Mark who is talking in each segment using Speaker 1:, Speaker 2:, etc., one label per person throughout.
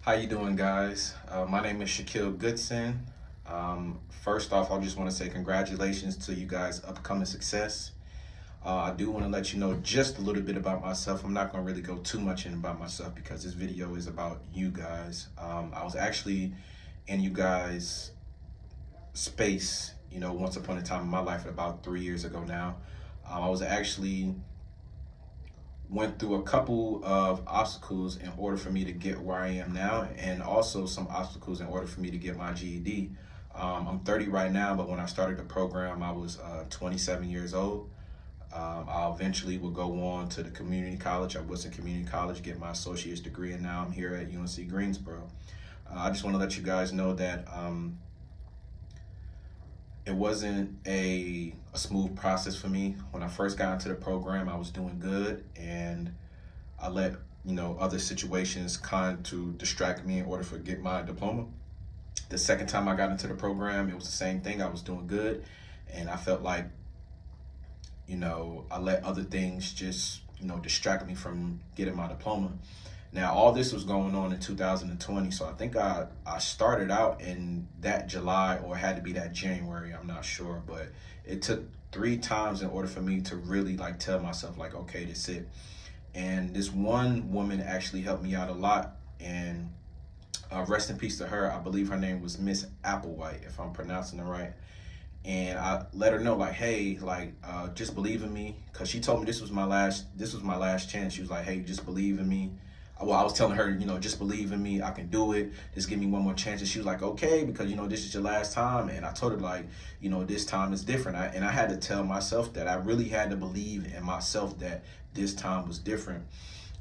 Speaker 1: How you doing, guys? My name is Shaquille Goodson. First off, I just want to say congratulations to you guys' upcoming success. I do want to let you know just a little bit about myself. I'm not going to really go too much in about myself because this video is about you guys. I was actually in you guys' space, once upon a time in my life about 3 years ago now. I was actually went through a couple of obstacles in order for me to get where I am now, and also some obstacles in order for me to get my GED. I'm 30 right now, but when I started the program, I was 27 years old. I eventually will go on to the community college. I was in community college, get my associate's degree, and now I'm here at UNC Greensboro. I just want to let you guys know that it wasn't a smooth process for me. When I first got into the program, I was doing good, and I let other situations kind to distract me in order to get my diploma. The second time I got into the program, it was the same thing. I was doing good, and I felt like I let other things just distract me from getting my diploma. Now, all this was going on in 2020, so I think I started out in that July, or it had to be that January, I'm not sure, but it took three times in order for me to really like tell myself like, okay, that's it. And this one woman actually helped me out a lot, and rest in peace to her. I believe her name was Miss Applewhite, if I'm pronouncing it right. And I let her know like, hey, like, just believe in me, because she told me this was my last chance. She was like, hey, just believe in me. Well, I was telling her, just believe in me, I can do it, just give me one more chance. And she was like, okay, because this is your last time. And I told her like, this time is different. And I had to tell myself that I really had to believe in myself that this time was different.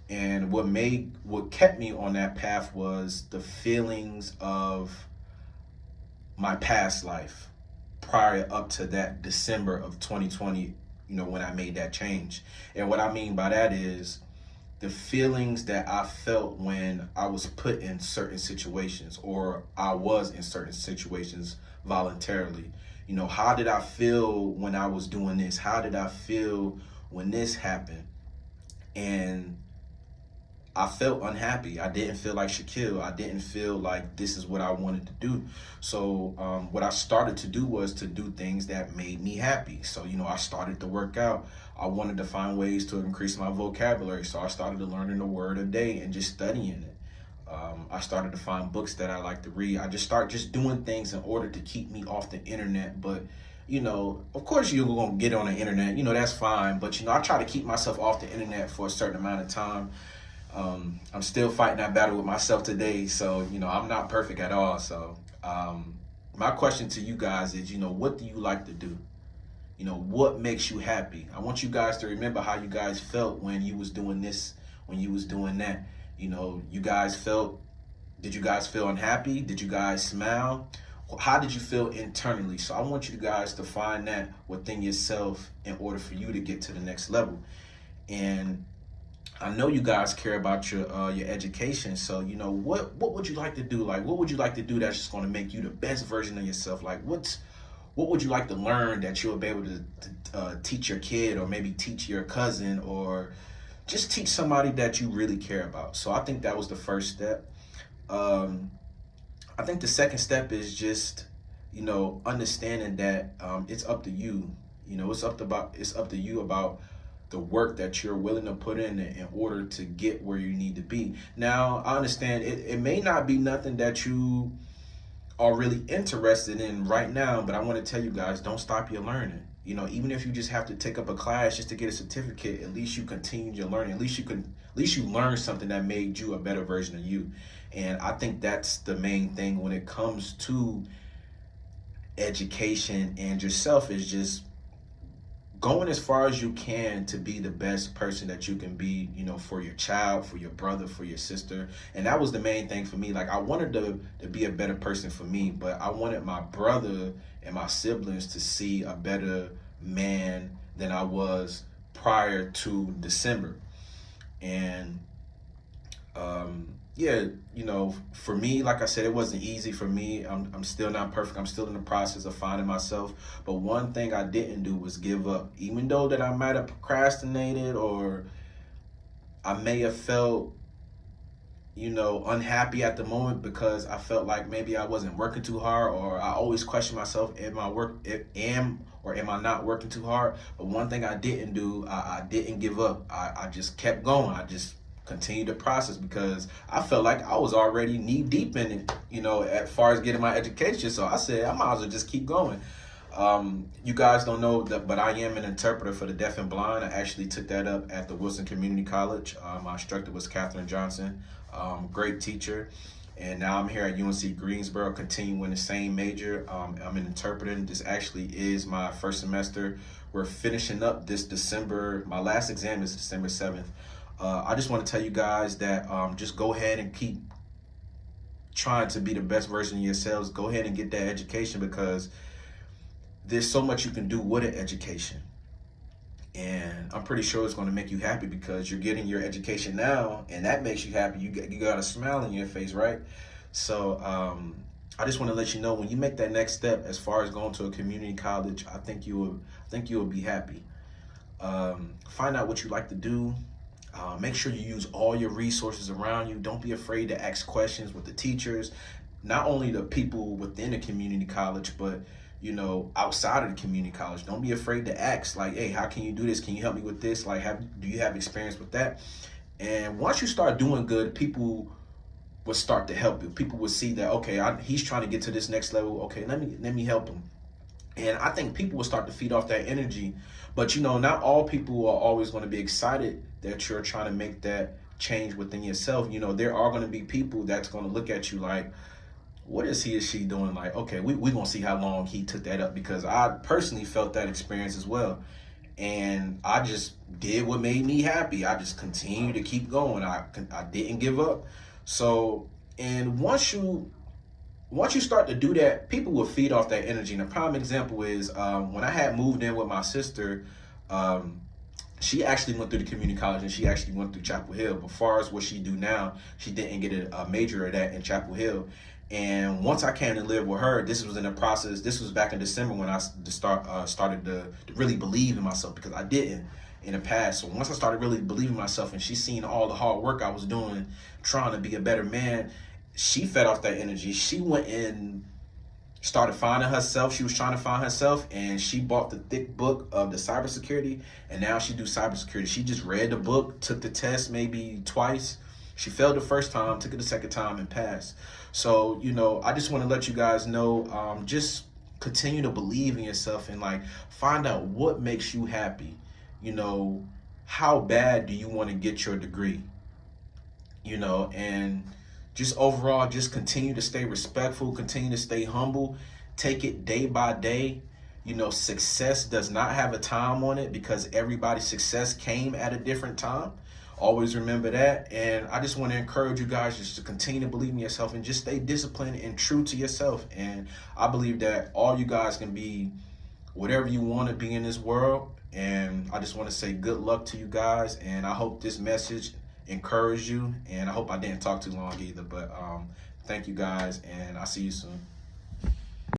Speaker 1: And what kept me on that path was the feelings of my past life prior up to that December of 2020, when I made that change. And what I mean by that is the feelings that I felt when I was put in certain situations, or I was in certain situations voluntarily. How did I feel when I was doing this? How did I feel when this happened? And I felt unhappy. I didn't feel like Shaquille. I didn't feel like this is what I wanted to do. So what I started to do was to do things that made me happy. So I started to work out. I wanted to find ways to increase my vocabulary. So I started to learning a word a day and just studying it. I started to find books that I like to read. I just started just doing things in order to keep me off the internet. But of course you're gonna get on the internet. That's fine. But I try to keep myself off the internet for a certain amount of time. I'm still fighting that battle with myself today, so I'm not perfect at all. So my question to you guys is, what do you like to do? What makes you happy? I want you guys to remember how you guys felt when you was doing this, when you was doing that. You guys felt. Did you guys feel unhappy? Did you guys smile? How did you feel internally? So I want you guys to find that within yourself in order for you to get to the next level. And I know you guys care about your education. So what would you like to do? Like, what would you like to do that's just going to make you the best version of yourself? Like, what would you like to learn that you'll be able to teach your kid, or maybe teach your cousin, or just teach somebody that you really care about? So I think that was the first step. Um, I think the second step is just understanding that it's up to you. It's up to you about the work that you're willing to put in order to get where you need to be. Now, I understand it may not be nothing that you are really interested in right now, but I want to tell you guys, don't stop your learning. Even if you just have to take up a class just to get a certificate, at least you continued your learning. At least you learned something that made you a better version of you. And I think that's the main thing when it comes to education and yourself, is just going as far as you can to be the best person that you can be, for your child, for your brother, for your sister. And that was the main thing for me. Like, I wanted to be a better person for me, but I wanted my brother and my siblings to see a better man than I was prior to December. And yeah, for me, like I said, it wasn't easy for me. I'm still not perfect. I'm still in the process of finding myself. But one thing I didn't do was give up. Even though that I might have procrastinated, or I may have felt, unhappy at the moment because I felt like maybe I wasn't working too hard, or I always question myself, am I not working too hard? But one thing I didn't do, I didn't give up. I just kept going. I just continued the process because I felt like I was already knee deep in it, as far as getting my education. So I said, I might as well just keep going. You guys don't know that, but I am an interpreter for the deaf and blind. I actually took that up at the Wilson Community College. My instructor was Catherine Johnson, great teacher. And now I'm here at UNC Greensboro, continuing the same major. I'm an interpreter. This actually is my first semester. We're finishing up this December. My last exam is December 7th. I just want to tell you guys that just go ahead and keep trying to be the best version of yourselves. Go ahead and get that education because there's so much you can do with an education. And I'm pretty sure it's going to make you happy because you're getting your education now, and that makes you happy. You got a smile on your face, right? So I just want to let you know, when you make that next step as far as going to a community college, I think you will be happy. Find out what you like to do. Make sure you use all your resources around you. Don't be afraid to ask questions with the teachers, not only the people within the community college, but outside of the community college. Don't be afraid to ask, like, hey, how can you do this? Can you help me with this? Like, do you have experience with that? And once you start doing good, people will start to help you. People will see that, okay, he's trying to get to this next level. Okay, let me help him. And I think people will start to feed off that energy. But not all people are always going to be excited that you're trying to make that change within yourself. There are going to be people that's going to look at you like, what is he or she doing? Like, okay, we're going to see how long he took that up, because I personally felt that experience as well. And I just did what made me happy. I just continued to keep going. I didn't give up. So, and once you start to do that, people will feed off that energy. And a prime example is when I had moved in with my sister, she actually went through the community college and she actually went through Chapel Hill. But as far as what she do now, she didn't get a major of that in Chapel Hill. And once I came to live with her, this was in the process. This was back in December when I started to really believe in myself, because I didn't in the past. So once I started really believing in myself, and she seen all the hard work I was doing, trying to be a better man, she fed off that energy. She went and started finding herself. She was trying to find herself, and she bought the thick book of the cybersecurity, and now she do cybersecurity. She just read the book, took the test maybe twice. She failed the first time, took it the second time, and passed. So, I just want to let you guys know, just continue to believe in yourself and find out what makes you happy. How bad do you want to get your degree? And just overall, just continue to stay respectful, continue to stay humble, take it day by day. Success does not have a time on it, because everybody's success came at a different time. Always remember that. And I just want to encourage you guys just to continue to believe in yourself and just stay disciplined and true to yourself. And I believe that all you guys can be whatever you want to be in this world. And I just want to say good luck to you guys. And I hope this message encouraged you. And I hope I didn't talk too long either. But thank you guys, and I'll see you soon.